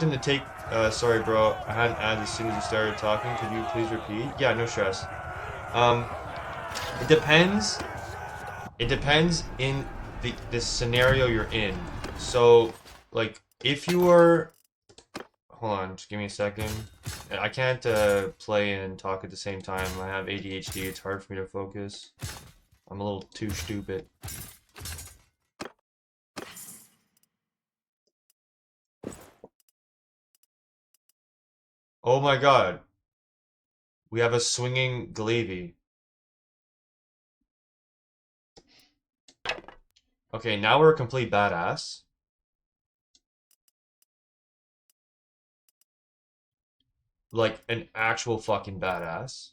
to take, sorry bro, I hadn't added as soon as you started talking. Could you please repeat? Yeah, no stress. Um, it depends. It depends in the scenario you're in. So, like, if you were, hold on, just give me a second. I can't play and talk at the same time. I have ADHD. It's hard for me to focus. I'm a little too stupid. Oh my god. We have a swinging Glavy. Okay, now we're a complete badass. Like, an actual fucking badass.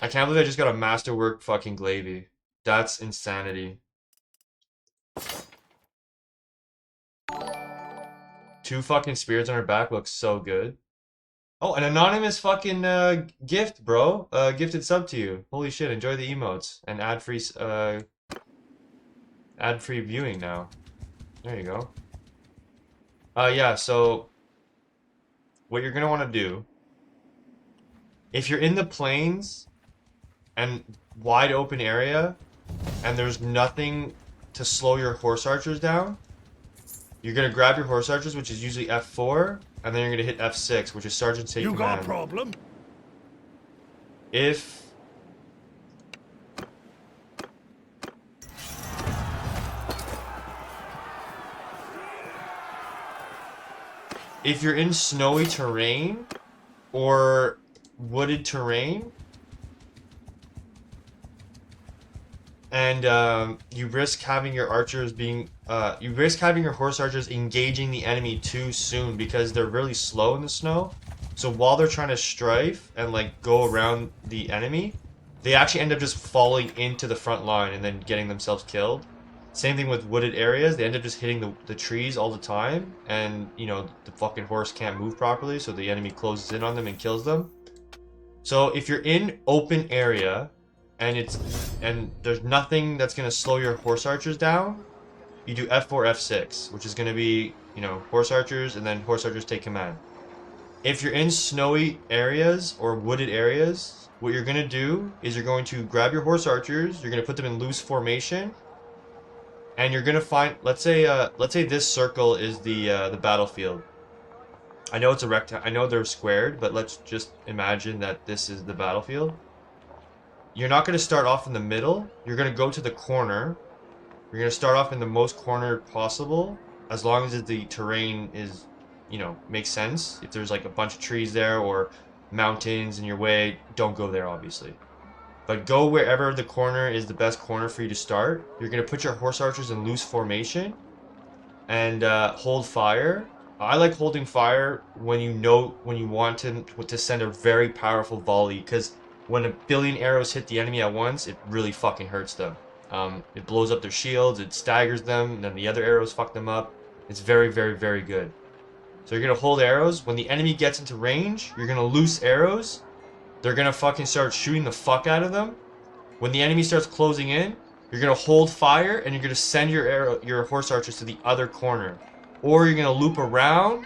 I can't believe I just got a masterwork fucking Glavy. That's insanity. Two fucking spirits on her back looks so good. Oh, an anonymous fucking gift, bro. Gifted sub to you. Holy shit, enjoy the emotes. And ad-free viewing now. There you go. Yeah, so what you're gonna want to do, if you're in the plains and wide open area and there's nothing to slow your horse archers down, you're gonna grab your horse archers, which is usually F4, and then you're gonna hit F6, which is Sergeant Take You got a Command. problem? If you're in snowy terrain or wooded terrain, and you risk having your archers being you risk having your horse archers engaging the enemy too soon because they're really slow in the snow. So while they're trying to strafe and like go around the enemy, they actually end up just falling into the front line and then getting themselves killed. Same thing with wooded areas. They end up just hitting the trees all the time, and you know the fucking horse can't move properly, so the enemy closes in on them and kills them. So if you're in open area and there's nothing that's gonna slow your horse archers down, you do F4, F6, which is gonna be, you know, horse archers and then horse archers take command. If you're in snowy areas or wooded areas, what you're gonna do is you're going to grab your horse archers, you're gonna put them in loose formation, and you're gonna find, let's say this circle is the battlefield. I know it's a rectangle. I know they're squared, but let's just imagine that this is the battlefield. You're not going to start off in the middle. You're going to go to the corner. You're going to start off in the most corner possible, as long as the terrain is, you know, makes sense. If there's like a bunch of trees there or mountains in your way, don't go there, obviously. But go wherever the corner is the best corner for you to start. You're going to put your horse archers in loose formation and hold fire. I like holding fire when you know when you want to send a very powerful volley, because when a billion arrows hit the enemy at once, it really fucking hurts them. It blows up their shields, it staggers them, and then the other arrows fuck them up. It's very, very, very good. So you're gonna hold arrows. When the enemy gets into range, you're gonna loose arrows. They're gonna fucking start shooting the fuck out of them. When the enemy starts closing in, you're gonna hold fire and you're gonna send your horse archers to the other corner. Or you're gonna loop around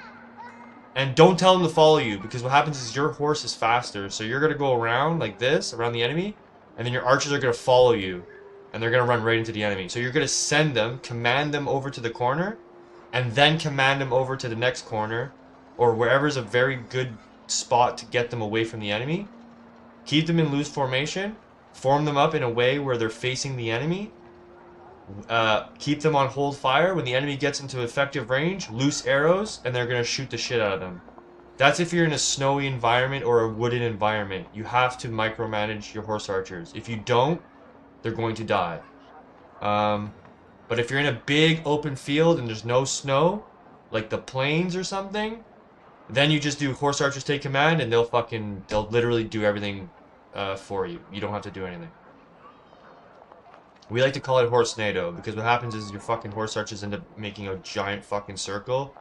and don't tell them to follow you, because what happens is your horse is faster. So you're gonna go around like this, around the enemy, and then your archers are gonna follow you. And they're gonna run right into the enemy. So you're gonna send them, command them over to the corner, and then command them over to the next corner, or wherever's a very good spot to get them away from the enemy. Keep them in loose formation, form them up in a way where they're facing the enemy, keep them on hold fire. When the enemy gets into effective range, loose arrows, and they're going to shoot the shit out of them. That's if you're in a snowy environment or a wooded environment. You have to micromanage your horse archers. If you don't, they're going to die. But if you're in a big open field and there's no snow, like the plains or something, then you just do horse archers take command, and they'll literally do everything for you. You don't have to do anything. We like to call it horse NATO, because what happens is your fucking horse archers end up making a giant fucking circle,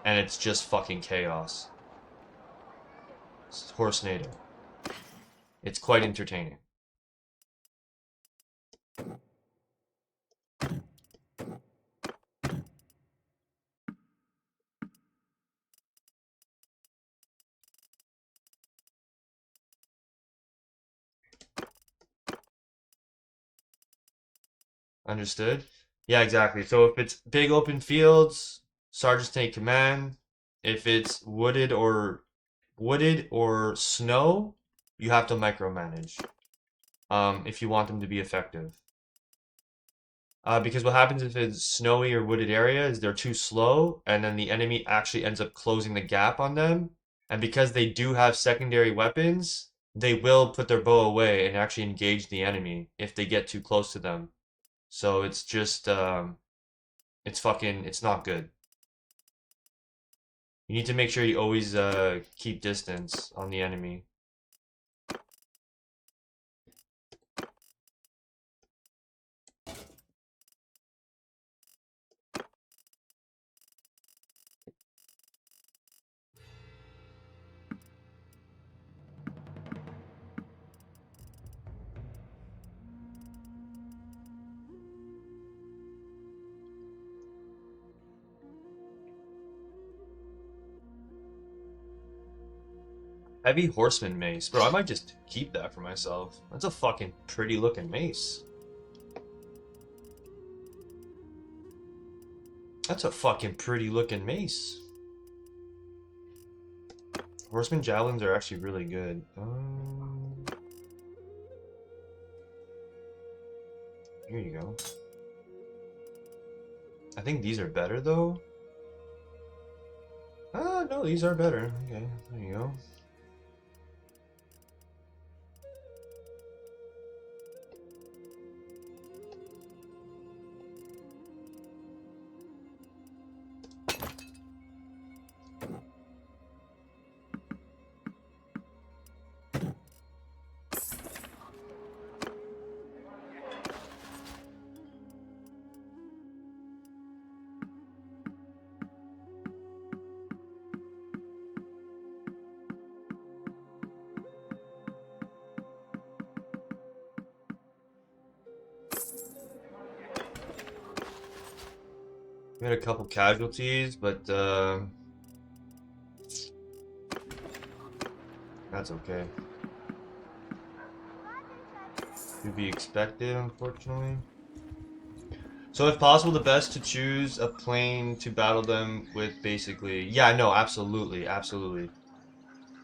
and it's just fucking chaos. It's horse NATO. It's quite entertaining. Understood? Yeah, exactly. So if it's big open fields, sergeants take command. If it's wooded or snow, you have to micromanage. If you want them to be effective. Because what happens if it's snowy or wooded area is they're too slow, and then the enemy actually ends up closing the gap on them. And because they do have secondary weapons, they will put their bow away and actually engage the enemy if they get too close to them. So it's just it's not good. You need to make sure you always keep distance on the enemy. Heavy horseman mace. Bro, I might just keep that for myself. That's a fucking pretty looking mace. That's a fucking pretty looking mace. Horseman javelins are actually really good. Here you go. I think these are better though. Ah, no, these are better. Okay, there you go. We had a couple casualties, but that's okay. To be expected, unfortunately. So if possible, the best to choose a plane to battle them with, basically. Yeah, no, absolutely, absolutely,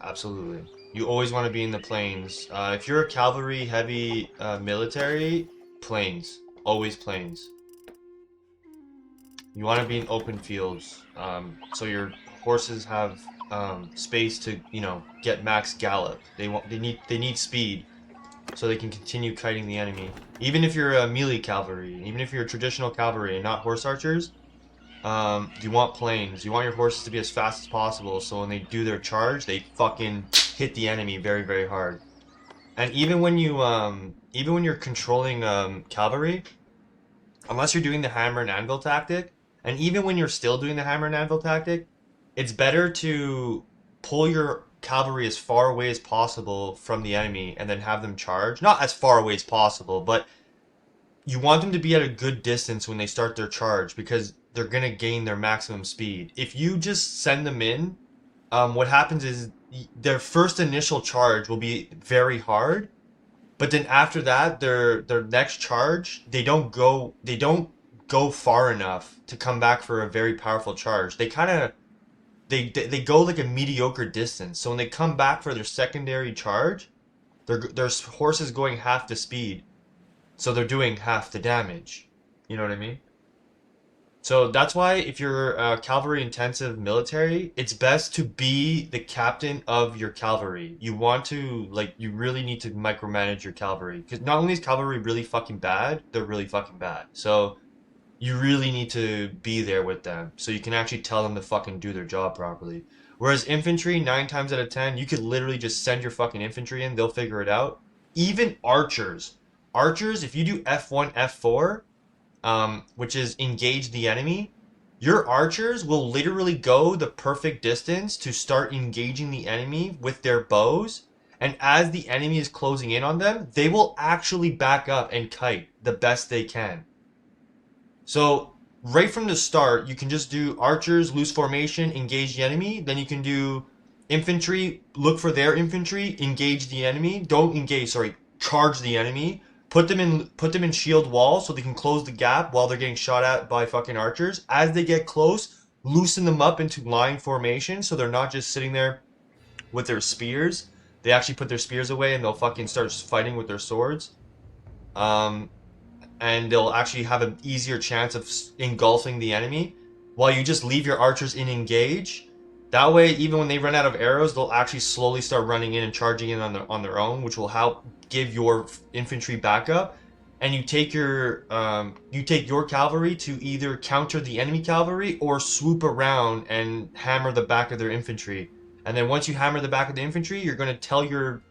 absolutely. You always want to be in the planes. If you're a cavalry heavy military, planes. Always planes. You want to be in open fields, so your horses have space to, get max gallop. They need speed, so they can continue kiting the enemy. Even if you're a melee cavalry, even if you're a traditional cavalry and not horse archers, you want planes. You want your horses to be as fast as possible, so when they do their charge, they fucking hit the enemy very, very hard. And even when you're controlling cavalry, unless you're doing the hammer and anvil tactic, and even when you're still doing the hammer and anvil tactic, it's better to pull your cavalry as far away as possible from the enemy and then have them charge. Not as far away as possible, but you want them to be at a good distance when they start their charge because they're gonna gain their maximum speed. If you just send them in, what happens is their first initial charge will be very hard, but then after that, their next charge, they don't go far enough to come back for a very powerful charge. They kind of they go like a mediocre distance. So when they come back for their secondary charge, their horse is going half the speed, so they're doing half the damage. You know what I mean? So that's why if you're a cavalry intensive military, it's best to be the captain of your cavalry. You want to, like, you really need to micromanage your cavalry. Because not only is cavalry really fucking bad, they're really fucking bad. So you really need to be there with them so you can actually tell them to fucking do their job properly. Whereas infantry, 9 times out of 10, you could literally just send your fucking infantry in, they'll figure it out. Even archers. Archers, if you do F1, F4, which is engage the enemy, your archers will literally go the perfect distance to start engaging the enemy with their bows. And as the enemy is closing in on them, they will actually back up and kite the best they can. So right from the start, you can just do archers, loose formation, engage the enemy. Then you can do infantry, look for their infantry, engage the enemy. Don't engage, sorry, charge the enemy. put them in shield wall so they can close the gap while they're getting shot at by fucking archers. As they get close, loosen them up into line formation so they're not just sitting there with their spears. They actually put their spears away and they'll fucking start fighting with their swords. Um, and they'll actually have an easier chance of engulfing the enemy while you just leave your archers in engage. That way, even when they run out of arrows, they'll actually slowly start running in and charging in on their own, which will help give your infantry backup. And you take your cavalry to either counter the enemy cavalry or swoop around and hammer the back of their infantry. And then once you hammer the back of the infantry, you're going to tell your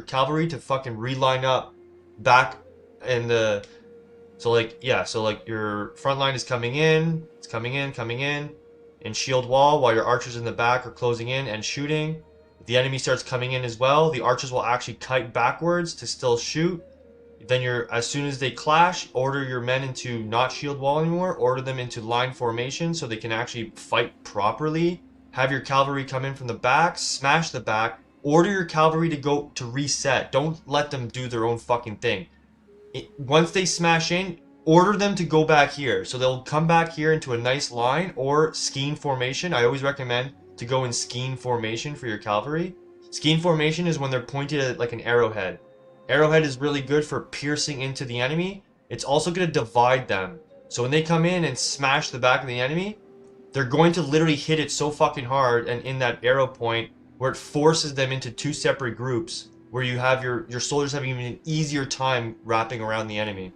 cavalry to fucking reline up back in the. So like your front line is coming in, it's coming in shield wall while your archers in the back are closing in and shooting. If the enemy starts coming in as well, the archers will actually kite backwards to still shoot. Then as soon as they clash, order your men into not shield wall anymore, order them into line formation so they can actually fight properly. Have your cavalry come in from the back, smash the back, order your cavalry to go to reset. Don't let them do their own fucking thing. Once they smash in, order them to go back here. So they'll come back here into a nice line or skein formation. I always recommend to go in skein formation for your cavalry. Skein formation is when they're pointed at like an arrowhead. Arrowhead is really good for piercing into the enemy. It's also going to divide them. So when they come in and smash the back of the enemy, they're going to literally hit it so fucking hard and in that arrow point where it forces them into two separate groups where you have your soldiers having even an easier time wrapping around the enemy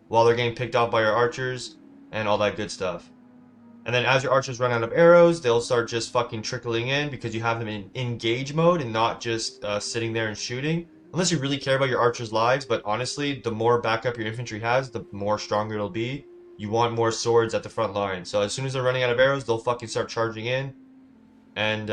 while they're getting picked off by your archers and all that good stuff. And then as your archers run out of arrows, they'll start just fucking trickling in because you have them in engage mode and not just sitting there and shooting. Unless you really care about your archers' lives, but honestly, the more backup your infantry has, the more stronger it'll be. You want more swords at the front line. So as soon as they're running out of arrows, they'll fucking start charging in. And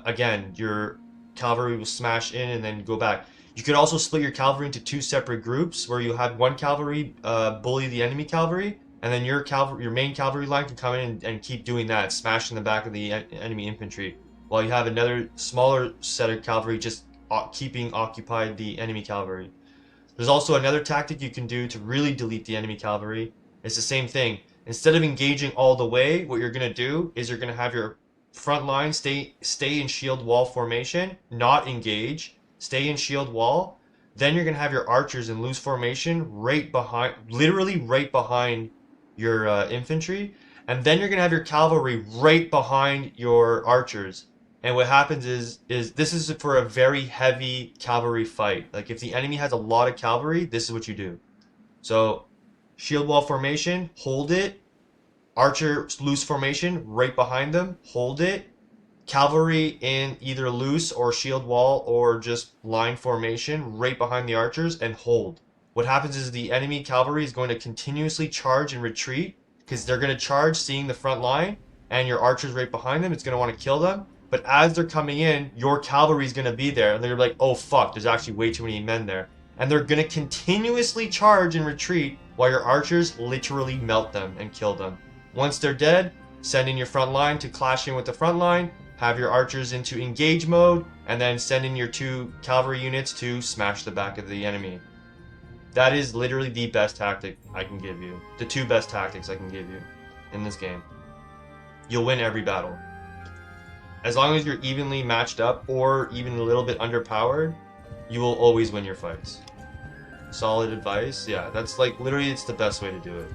again, your cavalry will smash in and then go back. You could also split your cavalry into two separate groups where you have one cavalry bully the enemy cavalry, and then your main cavalry line can come in and keep doing that, smashing the back of the enemy infantry, while you have another smaller set of cavalry just keeping occupied the enemy cavalry. There's also another tactic you can do to really delete the enemy cavalry. It's the same thing. Instead of engaging all the way, what you're going to do is you're going to have your front line stay in shield wall formation, not engage, stay in shield wall. Then you're going to have your archers in loose formation literally right behind your infantry. And then you're going to have your cavalry right behind your archers. And what happens is this is for a very heavy cavalry fight. Like if the enemy has a lot of cavalry, this is what you do. So shield wall formation, hold it. Archer loose formation, right behind them, hold it. Cavalry in either loose or shield wall or just line formation, right behind the archers, and hold. What happens is the enemy cavalry is going to continuously charge and retreat because they're going to charge seeing the front line, and your archers right behind them, it's going to want to kill them. But as they're coming in, your cavalry is going to be there, and they're like, oh fuck, there's actually way too many men there. And they're going to continuously charge and retreat while your archers literally melt them and kill them. Once they're dead, send in your front line to clash in with the front line, have your archers into engage mode, and then send in your two cavalry units to smash the back of the enemy. That is literally the best tactic I can give you. The two best tactics I can give you in this game. You'll win every battle. As long as you're evenly matched up or even a little bit underpowered, you will always win your fights. Solid advice. Yeah, that's like literally it's the best way to do it.